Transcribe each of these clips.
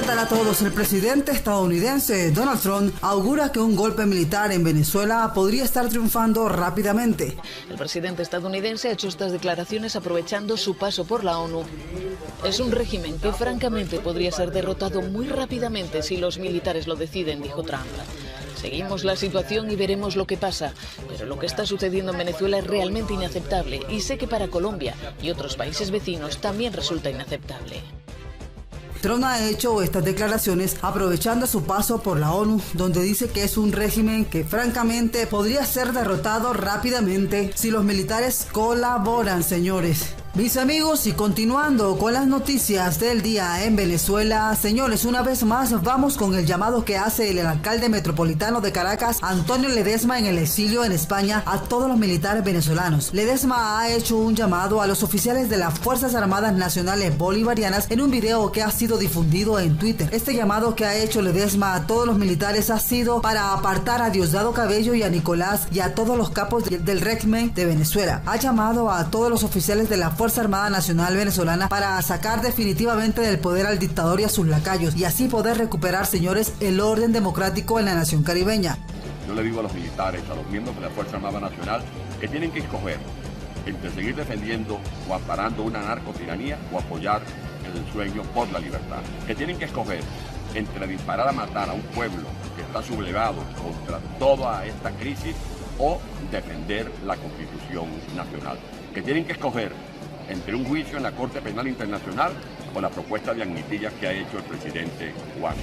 ¿Qué tal a todos? El presidente estadounidense Donald Trump augura que un golpe militar en Venezuela podría estar triunfando rápidamente. El presidente estadounidense ha hecho estas declaraciones aprovechando su paso por la ONU. Es un régimen que francamente podría ser derrotado muy rápidamente si los militares lo deciden, dijo Trump. Seguimos la situación y veremos lo que pasa, pero lo que está sucediendo en Venezuela es realmente inaceptable y sé que para Colombia y otros países vecinos también resulta inaceptable. Trump ha hecho estas declaraciones aprovechando su paso por la ONU, donde dice que es un régimen que francamente podría ser derrotado rápidamente si los militares colaboran, señores. Mis amigos, y continuando con las noticias del día en Venezuela, señores, una vez más vamos con el llamado que hace el alcalde metropolitano de Caracas, Antonio Ledesma, en el exilio en España, a todos los militares venezolanos. Ledesma ha hecho un llamado a los oficiales de las Fuerzas Armadas Nacionales Bolivarianas en un video que ha sido difundido en Twitter. Este llamado que ha hecho Ledesma a todos los militares ha sido para apartar a Diosdado Cabello y a Nicolás y a todos los capos del régimen de Venezuela. Ha llamado a todos los oficiales de la Fuerza Armada Nacional Venezolana para sacar definitivamente del poder al dictador y a sus lacayos y así poder recuperar, señores, el orden democrático en la nación caribeña. Yo le digo a los militares, a los miembros de la Fuerza Armada Nacional, que tienen que escoger entre seguir defendiendo o amparando una narcotiranía o apoyar el sueño por la libertad. Que tienen que escoger entre disparar a matar a un pueblo que está sublevado contra toda esta crisis o defender la Constitución Nacional. Que tienen que escoger entre un juicio en la Corte Penal Internacional o la propuesta de amnistía que ha hecho el presidente Juan.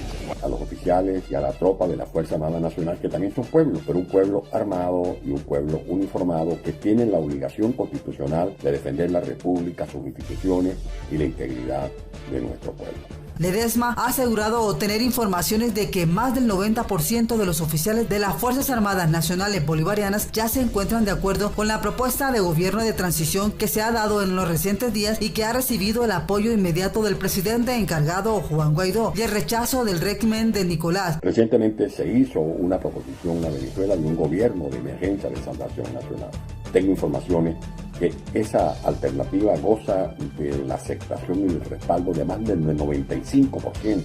A los oficiales y a la tropa de la Fuerza Armada Nacional, que también son pueblos, pero un pueblo armado y un pueblo uniformado que tienen la obligación constitucional de defender la República, sus instituciones y la integridad de nuestro pueblo. Ledesma ha asegurado tener informaciones de que más del 90% de los oficiales de las Fuerzas Armadas Nacionales Bolivarianas ya se encuentran de acuerdo con la propuesta de gobierno de transición que se ha dado en los recientes días y que ha recibido el apoyo inmediato del presidente encargado Juan Guaidó y el rechazo del régimen de Nicolás. Recientemente se hizo una proposición a Venezuela de un gobierno de emergencia de salvación nacional. Tengo informaciones que esa alternativa goza de la aceptación y el respaldo de más del 95%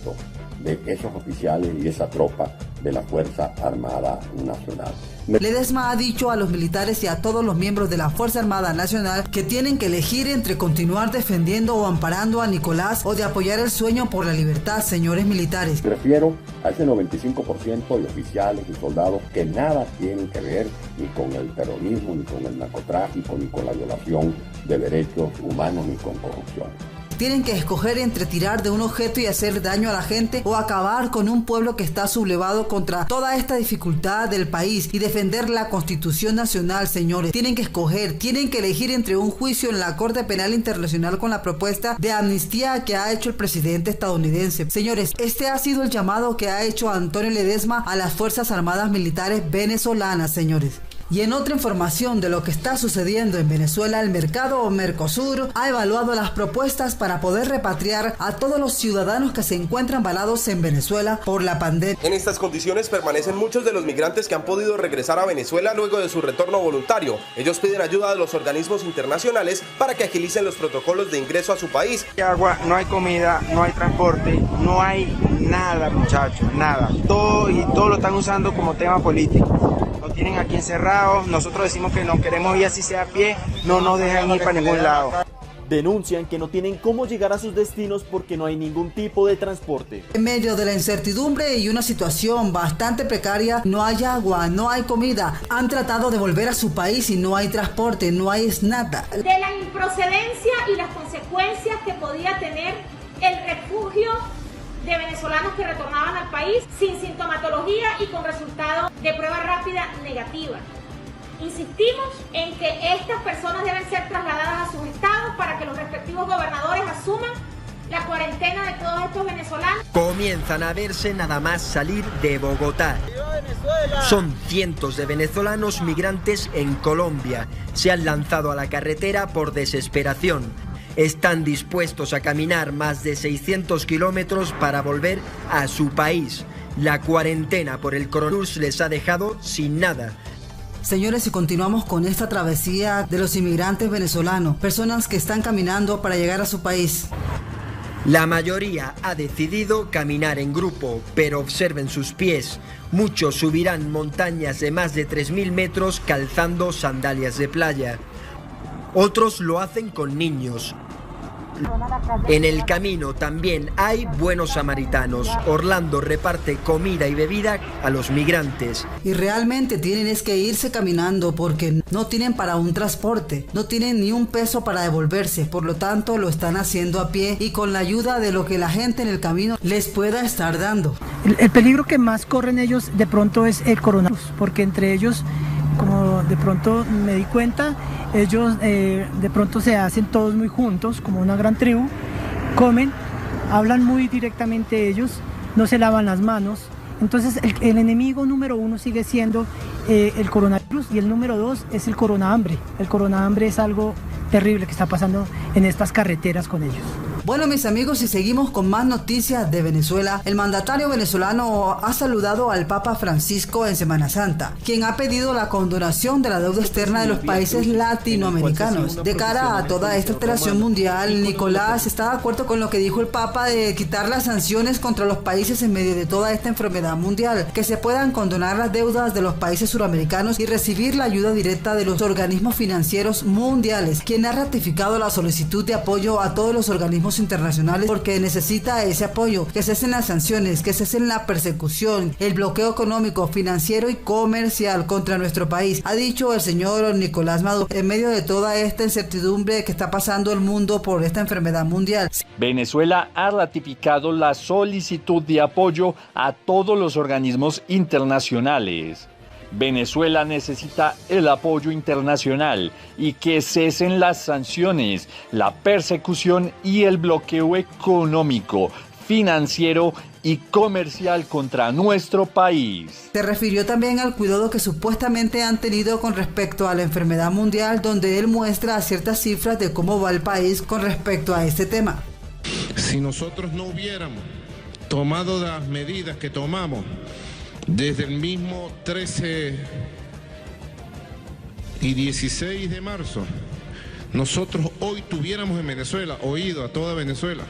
de esos oficiales y esa tropa de la Fuerza Armada Nacional. Ledesma ha dicho a los militares y a todos los miembros de la Fuerza Armada Nacional que tienen que elegir entre continuar defendiendo o amparando a Nicolás o de apoyar el sueño por la libertad, señores militares. Me refiero a ese 95% de oficiales y soldados que nada tienen que ver ni con el terrorismo, ni con el narcotráfico, ni con la violación de derechos humanos, ni con corrupción. Tienen que escoger entre tirar de un objeto y hacer daño a la gente o acabar con un pueblo que está sublevado contra toda esta dificultad del país y defender la Constitución Nacional, señores. Tienen que escoger, tienen que elegir entre un juicio en la Corte Penal Internacional con la propuesta de amnistía que ha hecho el presidente estadounidense. Señores, este ha sido el llamado que ha hecho Antonio Ledesma a las Fuerzas Armadas Militares venezolanas, señores. Y en otra información de lo que está sucediendo en Venezuela, el mercado Mercosur ha evaluado las propuestas para poder repatriar a todos los ciudadanos que se encuentran varados en Venezuela por la pandemia. En estas condiciones permanecen muchos de los migrantes que han podido regresar a Venezuela luego de su retorno voluntario. Ellos piden ayuda de los organismos internacionales para que agilicen los protocolos de ingreso a su país. No hay agua, no hay comida, no hay transporte, no hay nada, muchachos, nada. Todo lo están usando como tema político. Nos tienen aquí encerrados, nosotros decimos que no queremos ir así sea a pie, no nos dejan ir para ningún lado. Denuncian que no tienen cómo llegar a sus destinos porque no hay ningún tipo de transporte. En medio de la incertidumbre y una situación bastante precaria, no hay agua, no hay comida. Han tratado de volver a su país y no hay transporte, no hay nada. De la improcedencia y las consecuencias que podía tener el refugio de venezolanos que retornaban al país sin sintomatología y con resultado de prueba rápida negativa. Insistimos en que estas personas deben ser trasladadas a sus estados para que los respectivos gobernadores asuman la cuarentena de todos estos venezolanos. Comienzan a verse nada más salir de Bogotá. Son cientos de venezolanos migrantes en Colombia. Se han lanzado a la carretera por desesperación. Están dispuestos a caminar más de 600 kilómetros para volver a su país. La cuarentena por el coronavirus les ha dejado sin nada. Señores, y continuamos con esta travesía de los inmigrantes venezolanos, personas que están caminando para llegar a su país. La mayoría ha decidido caminar en grupo, pero observen sus pies. Muchos subirán montañas de más de 3.000 metros calzando sandalias de playa. Otros lo hacen con niños. En el camino también hay buenos samaritanos. Orlando reparte comida y bebida a los migrantes. Y realmente tienen es que irse caminando porque no tienen para un transporte, no tienen ni un peso para devolverse, por lo tanto lo están haciendo a pie y con la ayuda de lo que la gente en el camino les pueda estar dando. El peligro que más corren ellos de pronto es el coronavirus, porque entre ellos, como de pronto me di cuenta, ellos de pronto se hacen todos muy juntos, como una gran tribu, comen, hablan muy directamente ellos, no se lavan las manos. Entonces el enemigo número uno sigue siendo el coronavirus y el número dos es el coronahambre. El coronahambre es algo terrible que está pasando en estas carreteras con ellos. Bueno, mis amigos, y seguimos con más noticias de Venezuela. El mandatario venezolano ha saludado al Papa Francisco en Semana Santa, quien ha pedido la condonación de la deuda externa de los países latinoamericanos. De cara a toda esta alteración mundial, Nicolás está de acuerdo con lo que dijo el Papa de quitar las sanciones contra los países en medio de toda esta enfermedad mundial, que se puedan condonar las deudas de los países suramericanos y recibir la ayuda directa de los organismos financieros mundiales, quien ha ratificado la solicitud de apoyo a todos los organismos internacionales porque necesita ese apoyo, que cesen las sanciones, que cesen la persecución, el bloqueo económico, financiero y comercial contra nuestro país, ha dicho el señor Nicolás Maduro en medio de toda esta incertidumbre que está pasando el mundo por esta enfermedad mundial. Venezuela ha ratificado la solicitud de apoyo a todos los organismos internacionales. Venezuela necesita el apoyo internacional y que cesen las sanciones, la persecución y el bloqueo económico, financiero y comercial contra nuestro país. Se refirió también al cuidado que supuestamente han tenido con respecto a la enfermedad mundial, donde él muestra ciertas cifras de cómo va el país con respecto a este tema. Si nosotros no hubiéramos tomado las medidas que tomamos desde el mismo 13 y 16 de marzo, nosotros hoy tuviéramos en Venezuela, oído a toda Venezuela,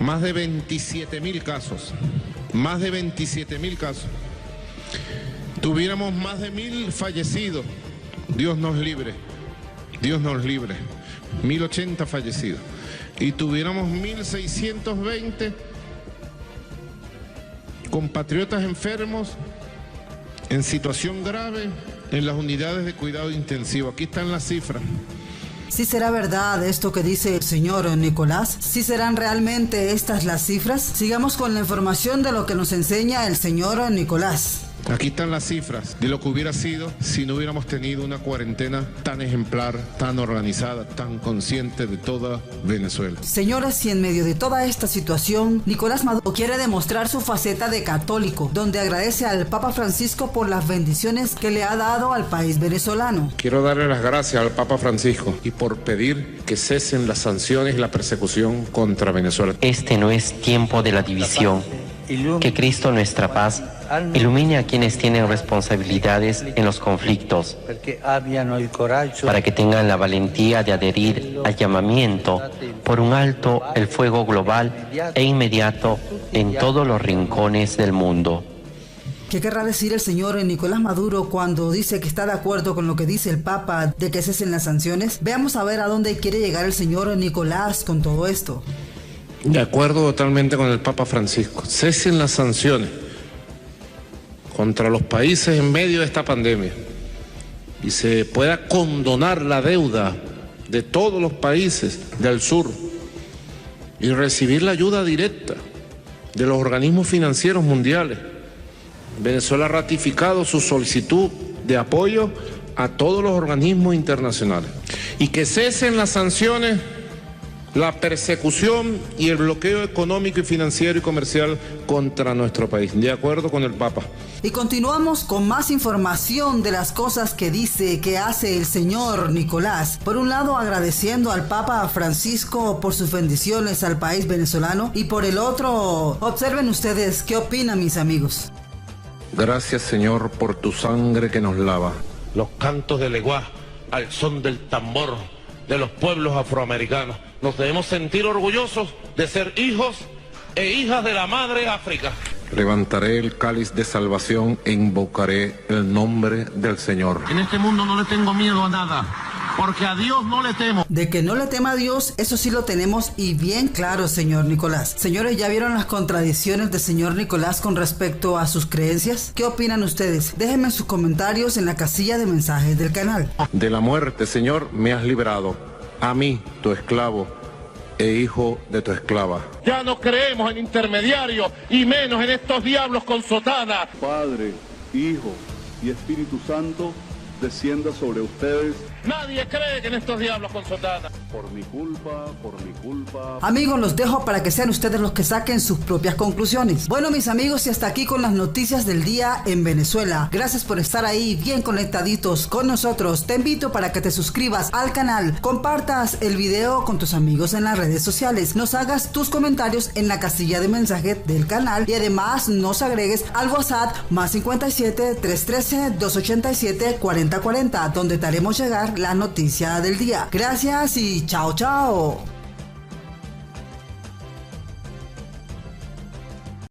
más de 27.000 casos, más de 27.000 casos. Tuviéramos más de 1.000 fallecidos, Dios nos libre, 1.080 fallecidos. Y tuviéramos 1.620 compatriotas enfermos en situación grave en las unidades de cuidado intensivo. Aquí están las cifras. ¿Sí será verdad esto que dice el señor Nicolás? ¿Sí serán realmente estas las cifras? Sigamos con la información de lo que nos enseña el señor Nicolás. Aquí están las cifras de lo que hubiera sido si no hubiéramos tenido una cuarentena tan ejemplar, tan organizada, tan consciente de toda Venezuela. Señoras, y en medio de toda esta situación, Nicolás Maduro quiere demostrar su faceta de católico, donde agradece al Papa Francisco por las bendiciones que le ha dado al país venezolano. Quiero darle las gracias al Papa Francisco y por pedir que cesen las sanciones y la persecución contra Venezuela. Este no es tiempo de la división. Que Cristo, nuestra paz, ilumine a quienes tienen responsabilidades en los conflictos, para que tengan la valentía de adherir al llamamiento por un alto el fuego global e inmediato en todos los rincones del mundo. ¿Qué querrá decir el señor Nicolás Maduro cuando dice que está de acuerdo con lo que dice el Papa de que cesen las sanciones? Veamos a ver a dónde quiere llegar el señor Nicolás con todo esto. De acuerdo totalmente con el Papa Francisco. Cesen las sanciones contra los países en medio de esta pandemia y se pueda condonar la deuda de todos los países del sur y recibir la ayuda directa de los organismos financieros mundiales. Venezuela ha ratificado su solicitud de apoyo a todos los organismos internacionales y que cesen las sanciones, la persecución y el bloqueo económico y financiero y comercial contra nuestro país, de acuerdo con el Papa. Y continuamos con más información de las cosas que dice que hace el señor Nicolás. Por un lado, agradeciendo al Papa Francisco por sus bendiciones al país venezolano, y por el otro, observen ustedes qué opinan, mis amigos. Gracias, Señor, por tu sangre que nos lava. Los cantos de Leguá al son del tambor de los pueblos afroamericanos. Nos debemos sentir orgullosos de ser hijos e hijas de la madre África. Levantaré el cáliz de salvación e invocaré el nombre del Señor. En este mundo no le tengo miedo a nada, porque a Dios no le temo. De que no le tema a Dios, eso sí lo tenemos y bien claro, señor Nicolás. Señores, ¿ya vieron las contradicciones del señor Nicolás con respecto a sus creencias? ¿Qué opinan ustedes? Déjenme sus comentarios en la casilla de mensajes del canal. De la muerte, Señor, me has librado. A mí, tu esclavo e hijo de tu esclava. Ya no creemos en intermediarios y menos en estos diablos con sotana. Padre, Hijo y Espíritu Santo, descienda sobre ustedes. Nadie cree en estos diablos con sotana. Por mi culpa, por mi culpa. Amigos, los dejo para que sean ustedes los que saquen sus propias conclusiones. Bueno, mis amigos, y hasta aquí con las noticias del día en Venezuela. Gracias por estar ahí bien conectaditos con nosotros. Te invito para que te suscribas al canal, compartas el video con tus amigos en las redes sociales, nos hagas tus comentarios en la casilla de mensaje del canal y además nos agregues al WhatsApp +57 313 287 4040, donde te haremos llegar la noticia del día. Gracias y chao chao.